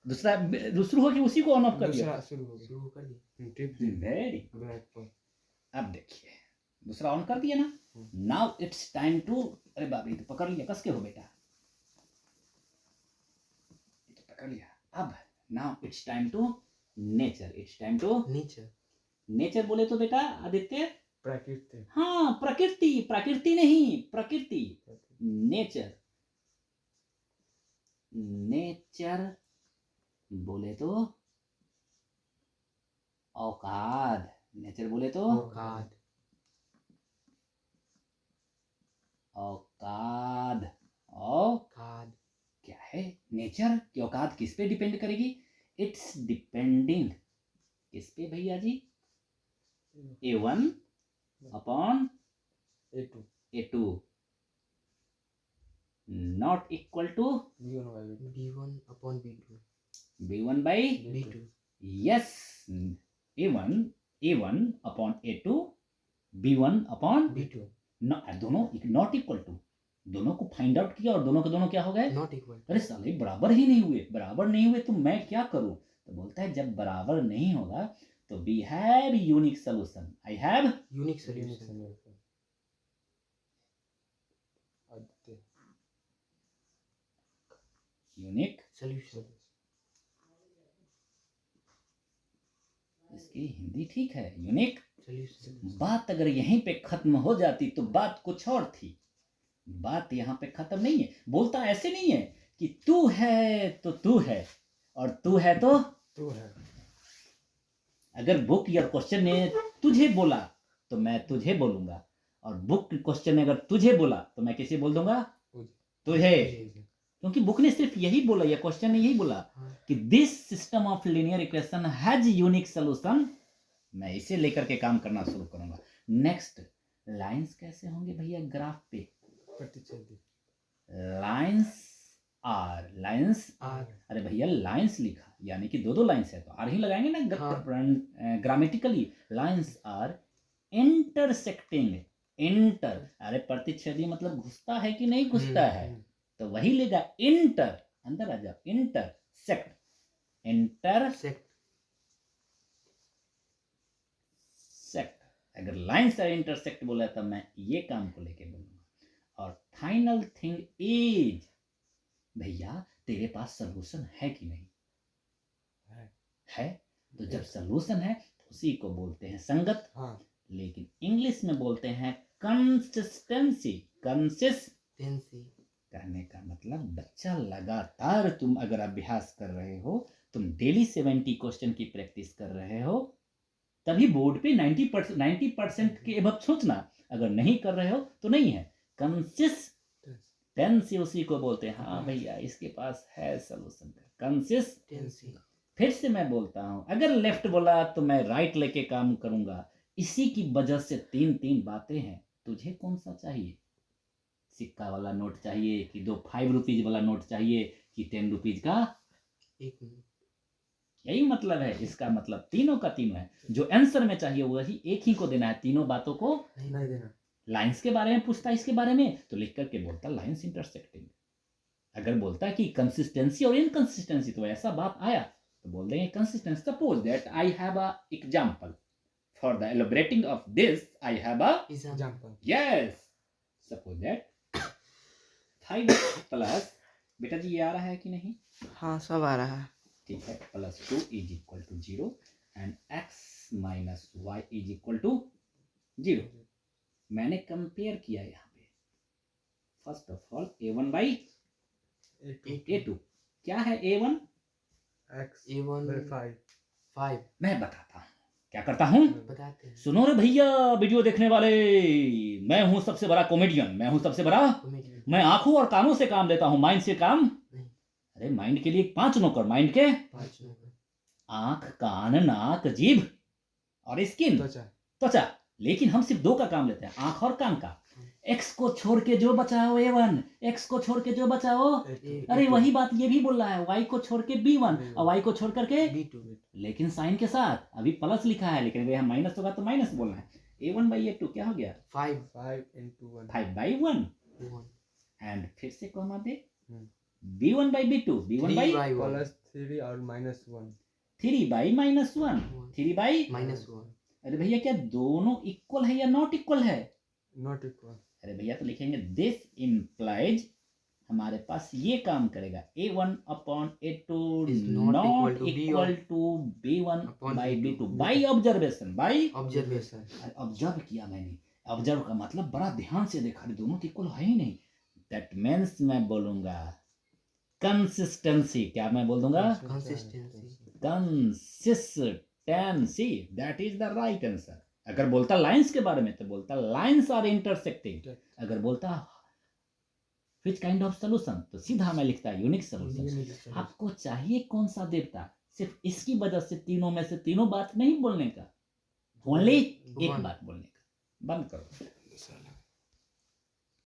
दूसरा शुरू हो कि उसी को ऑन ऑफ कर दिया? दूसरा शुरू कर दिया। टिप वेरी बैक पर। अब देखिए दूसरा ऑन कर दिया ना। नाउ इट्स टाइम टू, अरे बाबा ये तो पकड़ लिया, कस के हो बेटा, ये तो पकड़ लिया। अब now it's time to nature, it's time to nature. Nature बोले तो बेटा आदित्य, प्रकृति। हाँ प्रकृति, प्रकृति नहीं प्रकृति, नेचर। नेचर बोले तो औकाद, नेचर बोले तो औकाद। औकाद। औकाद क्या है? नेचर की औकात किस पे डिपेंड करेगी? इट्स डिपेंडिंग किस पे भैया जी? A1 upon A2 A2 not equal to B1 upon B2 B1 by B2। yes, A1 upon A2 B1 upon B2 दोनों नॉट इक्वल टू, दोनों को फाइंड आउट किया और दोनों के दोनों क्या हो गए? Not equal. अरे साले बराबर ही नहीं हुए, बराबर नहीं हुए तो मैं क्या करूं? तो बोलता है जब बराबर नहीं होगा तो we have unique solution, I have unique solution. Unique solution. इसकी हिंदी ठीक है, यूनिक सॉल्यूशन। बात अगर यहीं पे खत्म हो जाती तो बात कुछ और थी, बात यहाँ पे खत्म नहीं है। बोलता ऐसे नहीं है कि तू है तो तू है और तू है तो तू है। अगर बुक या क्वेश्चन ने तुझे बोला तो मैं तुझे बोलूंगा, और बुक क्वेश्चन ने अगर तुझे बोला तो मैं किसे बोल दूंगा? तुझे। क्योंकि बुक ने सिर्फ यही बोला या क्वेश्चन ने यही बोला कि this system of linear equation has unique solution, मैं इसे लेकर के काम करना शुरू करूंगा। नेक्स्ट लाइंस कैसे होंगे भैया ग्राफ पे? Lines are, lines are. अरे भैया लाइंस लिखा यानी कि दो दो लाइंस है तो आर ही लगाएंगे ना। हाँ। Grammatically lines are intersecting, inter अरे प्रतिच्छेदी मतलब घुसता है कि नहीं घुसता है, तो वही लेगा इंटर, अंदर आ जाओ, इंटरसेक्ट, इंटरसेक्ट सेक्ट। अगर लाइंस आर इंटरसेक्ट बोला तो मैं ये काम को लेके बोलूंगा। और फाइनल थिंग इज, भैया तेरे पास सॉल्यूशन है कि नहीं? है तो जब सॉल्यूशन है तो उसी को बोलते हैं संगत। हाँ। लेकिन इंग्लिश में बोलते हैं कंसिस्टेंसी। कंसिस्टेंसी कहने का मतलब बच्चा लगातार तुम अगर अभ्यास कर रहे हो, तुम डेली 70 क्वेश्चन की प्रैक्टिस कर रहे हो, तभी बोर्ड पे 90% के अब सोचना, अगर नहीं कर रहे हो तो नहीं है। कंसिस्टेंसी उसी को बोलते हैं। हाँ भैया इसके पास है सॉल्यूशन का कंसिस्टेंसी। फिर से मैं बोलता हूं, अगर लेफ्ट बोला तो मैं राइट लेके काम करूंगा। इसी की वजह से तीन तीन बातें हैं। तुझे कौन सा चाहिए? सिक्का वाला नोट चाहिए कि 2 5 रुपीज वाला नोट चाहिए कि 10 रुपीज का? यही मतलब है इसका, मतलब तीनों का तीनों है। जो आंसर में चाहिए वही एक ही को देना है, तीनों बातों को नहीं देना। लाइंस के बारे में पूछता है, इसके बारे में तो लिख करके बोलता लाइंस इंटरसेक्टिंग। अगर बोलता कि कंसिस्टेंसी और इनकंसिस्टेंसी, तो ऐसा बात आया तो बोल देंगे consistency. Suppose that I have a example for the elaborating of this, I have a example. Yes, suppose that 5 plus, बेटा जी ये आ रहा है कि नहीं? हाँ सब आ रहा है। ठीक है, +2 is equal to 0 and x minus Y is equal to 0। मैंने कंपेयर किया यहाँ पे, first of all A1 by A2 क्या है? A1 x A1 5। मैं बताता हूँ क्या करता हूँ, बताते हैं। सुनो रे भैया वीडियो देखने वाले, मैं हूँ सबसे बड़ा कॉमेडियन, मैं हूँ सबसे बड़ा, मैं आंखों और कानों से काम लेता हूँ, माइंड से काम नहीं। अरे माइंड के लिए 5 नौकर, माइंड के 5 नौकर, आंख कान नाक जीभ और स्किन त्वचा। लेकिन हम सिर्फ 2 का काम लेते हैं, आंख और कान का। x को छोड़ के जो बचाओ A1, x को छोड़ के जो बचाओ, अरे वही बात ये भी बोल रहा है, y को छोड़ के B1 और y को छोड़ करके B2, लेकिन साइन के साथ। अभी प्लस लिखा है लेकिन यहाँ माइनस होगा तो माइनस बोलना है। A1 बाई A2 क्या हो गया? 5 बाई 1 एंड फिर से comma they B1 by B2, B1 by 3 और -1 3 बाई -1 3 बाई -1 अरे भैया क्या दोनों इक्वल है या नॉट इक्वल है? नॉट इक्वल अरे भैया तो लिखेंगे दिस इम्प्लाइज, हमारे पास ये काम करेगा A1 upon A2 Is not not equal to B equal to B1 upon by B2 B2 by observation, by observation observe किया मैंने। ऑब्जर्व का मतलब बड़ा ध्यान से देखा, दोनों तो इक्वल है ही नहीं। दैट मीन्स मैं बोलूंगा कंसिस्टेंसी, क्या मैं बोल दूंगा? Consistency consistency, that is the right answer. अगर बोलता लाइंस के बारे में तो बोलता लाइंस आर इंटरसेक्टिंग, अगर बोलता विच काइंड ऑफ सोल्यूशन तो सीधा मैं लिखता यूनिक सोल्यूशन। आपको चाहिए कौन सा देवता, सिर्फ इसकी वजह से तीनों में से तीनों बात नहीं बोलने का, ओनली एक बात बोलने का। बंद करो।